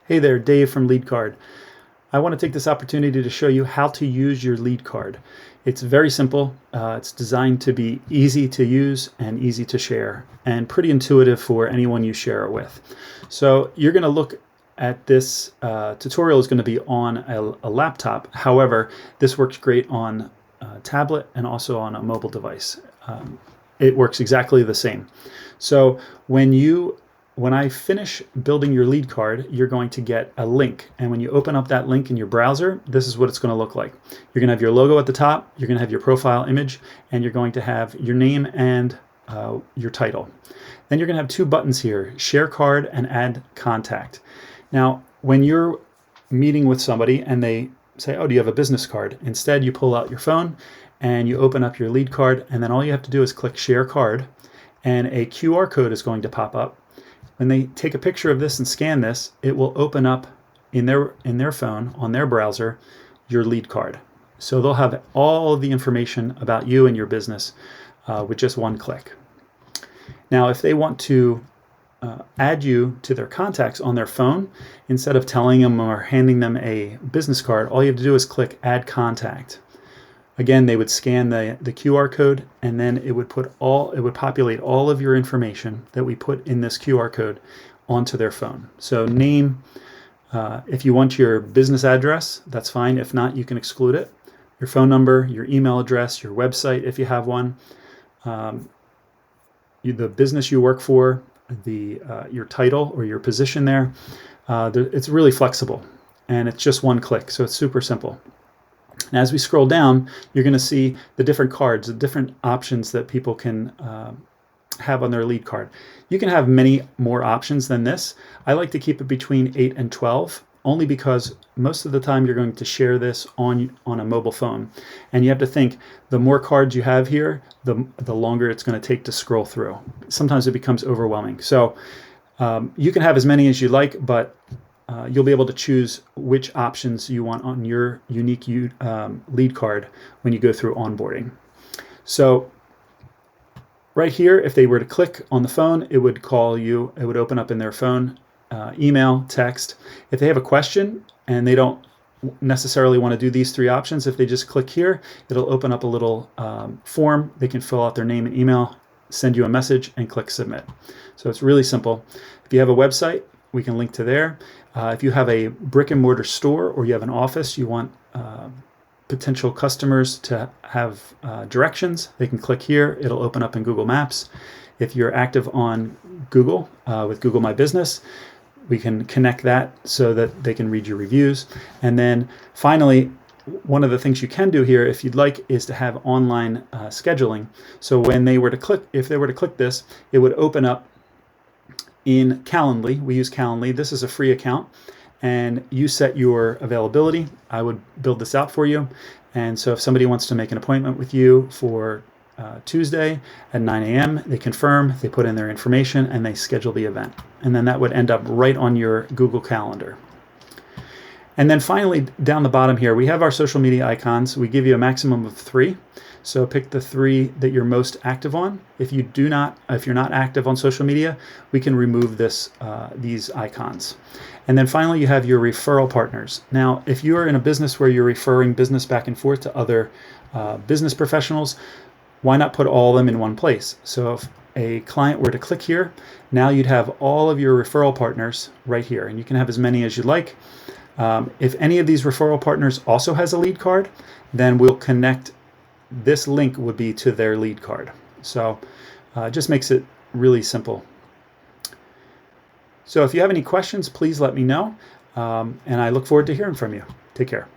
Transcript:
Hey there, Dave from LeadCard. I want to take this opportunity to show you how to use your LeadCard. It's very simple. It's designed to be easy to use and easy to share, and pretty intuitive for anyone you share it with. So you're going to look at this tutorial is going to be on a laptop. However, this works great on a tablet and also on a mobile device. It works exactly the same. So when I finish building your LeadCard, you're going to get a link. And when you open up that link in your browser, this is what it's going to look like. You're going to have your logo at the top, you're going to have your profile image, and you're going to have your name and your title. Then you're going to have two buttons here, Share Card and Add Contact. Now, when you're meeting with somebody and they say, oh, do you have a business card? Instead, you pull out your phone and you open up your LeadCard, and then all you have to do is click Share Card, and a QR code is going to pop up. When they take a picture of this and scan this, it will open up in their phone, on their browser, your LeadCard. So they'll have all of the information about you and your business with just one click. Now, if they want to add you to their contacts on their phone, instead of telling them or handing them a business card, all you have to do is click Add Contact. Again, they would scan the QR code, and then it would populate all of your information that we put in this QR code onto their phone. So name, if you want your business address, that's fine. If not, you can exclude it. Your phone number, your email address, your website if you have one, the business you work for, your title or your position there. It's really flexible, and it's just one click, so it's super simple. And as we scroll down, you're going to see the different cards, the different options that people can have on their LeadCard. You can have many more options than this. I like to keep it between 8 and 12, only because most of the time you're going to share this on a mobile phone. And you have to think, the more cards you have here, the longer it's going to take to scroll through. Sometimes it becomes overwhelming. So you can have as many as you like, but you'll be able to choose which options you want on your unique LeadCard when you go through onboarding. So right here, if they were to click on the phone, it would call you, it would open up in their phone, email, text. If they have a question and they don't necessarily want to do these three options, if they just click here, it'll open up a little form. They can fill out their name and email, send you a message, and click submit. So it's really simple. If you have a website, we can link to there. If you have a brick and mortar store or you have an office, you want potential customers to have directions, they can click here. It'll open up in Google Maps. If you're active on Google with Google My Business, we can connect that so that they can read your reviews. And then finally, one of the things you can do here, if you'd like, is to have online scheduling. So when they were to click, if they were to click this, it would open up in Calendly. We use Calendly. This is a free account, and you set your availability. I would build this out for you. And so if somebody wants to make an appointment with you for Tuesday at 9 a.m., they confirm, they put in their information, and they schedule the event. And then that would end up right on your Google Calendar. And then finally, down the bottom here, we have our social media icons. We give you a maximum of 3. So pick the 3 that you're most active on. If you're not active on social media, we can remove these icons. And then finally, you have your referral partners. Now, if you are in a business where you're referring business back and forth to other business professionals, why not put all of them in one place? So if a client were to click here, now you'd have all of your referral partners right here, and you can have as many as you like. If any of these referral partners also has a LeadCard, then we'll connect. This link would be to their LeadCard. So it just makes it really simple. So if you have any questions, please let me know. And I look forward to hearing from you. Take care.